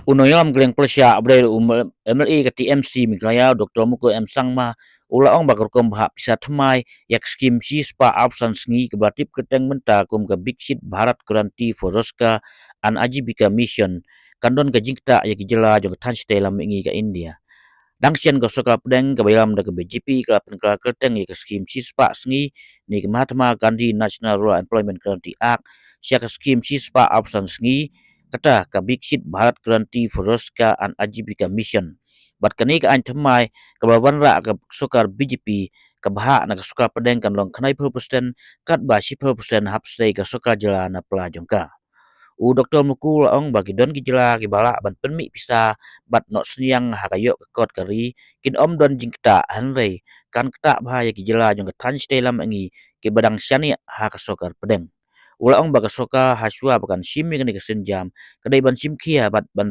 Unoyam Greng Persia Abrel MLE ke TMC Migraya Dr. Mukul Sangma ula ong bagorkom bahap bisa thmai yak skim si spa option sngi ke batip keteng menta kum ke biksit Bharat Kuranti Foroska an Ajibika Mission kandon ke jingta yak Jylla jong than stelam ingi ke India. Dangsian ko soka pedeng ke bayam da ke BJP ke penkra keteng yak skim si spa sngi ni ke Mahatma Gandhi National Rural Employment Guarantee Act siak skim si spa option sngi Ktah ka biksit Bharat Kuranti Foroska an Ajibika Mission. Bat kani ka an thamai ka babanra ka sokar BJP ka bha na ka sokar pedeng kan long khnai 10% kat ba 10% hapsei ka sokar Jylla na pelajongka. U Dr. Mukul ong bagi don ki Jylla ki bala ban penmi pisa bat no sniang ha kayok ka kot kari kin om don jingta hanrei kan kta bha ya ki Jylla jong ka than stelam angi ki badang syani ha ka sokar pedeng. Ula ong baga soka haswa bakan shimi kani kesenjam kadai ban sim kia bat ban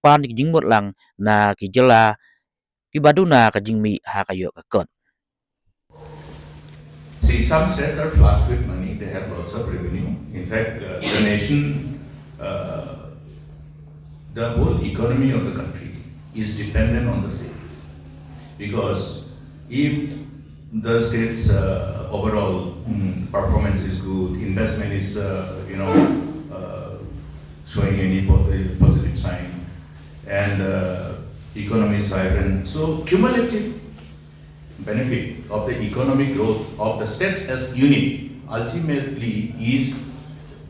pan ki jingmot lang na ki Jylla ki baduna ka jingmi ha kayo ka kot. See, some states are flush with money, they have lots of revenue. In fact, the nation, the whole economy of the country is dependent on the states. Because if the state's overall performance is good, investment is showing any positive sign, and economy is vibrant. So cumulative benefit of the economic growth of the states as unit ultimately is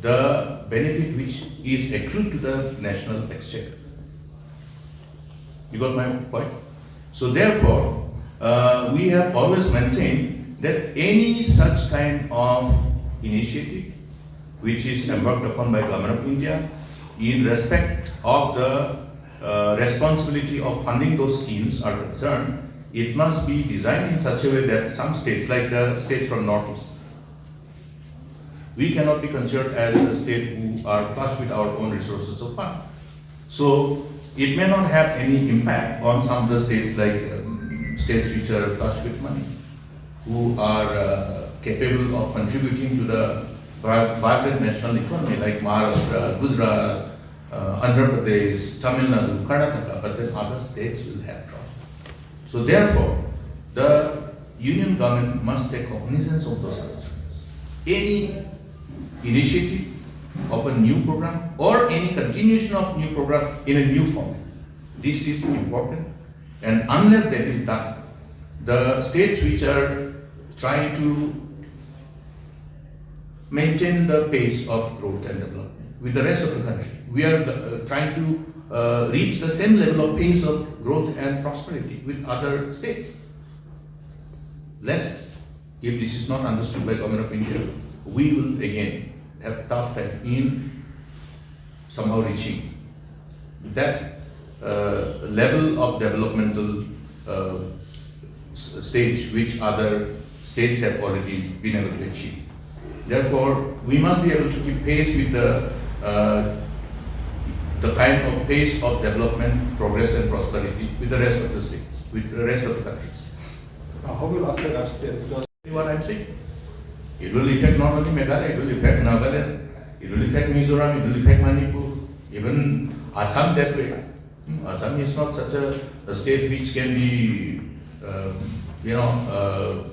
the benefit which is accrued to the national exchequer. You got my point? So therefore, we have always maintained that any such kind of initiative which is embarked upon by Government of India in respect of the responsibility of funding those schemes are concerned, it must be designed in such a way that some states, like the states from Northeast, we cannot be considered as a state who are flush with our own resources of fund. So it may not have any impact on some of the states, like states which are flush with money, who are capable of contributing to the vibrant national economy, like Maharashtra, Gujarat, Andhra Pradesh, Tamil Nadu, Karnataka, but then other states will have trouble. So therefore, the union government must take cognizance of those concerns. Any initiative of a new program or any continuation of new program in a new format, this is important. And unless that is done, the states which are trying to maintain the pace of growth and development with the rest of the country, we are trying to reach the same level of pace of growth and prosperity with other states. Lest, if this is not understood by Government of India, we will again have tough time in somehow reaching that level of developmental stage which other states have already been able to achieve. Therefore, we must be able to keep pace with the kind of pace of development, progress and prosperity with the rest of the states, with the rest of the countries. How will affect our state? Because what I'm saying, it will affect not only Meghalaya, it will affect Nagaland, it will affect Mizoram, it will affect Manipur, even Assam that way. Assam is not such a state which can be,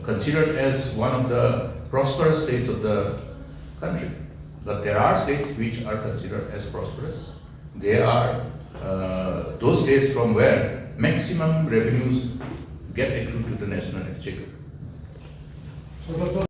considered as one of the prosperous states of the country. But there are states which are considered as prosperous. They are those states from where maximum revenues get accrued to the national exchequer. so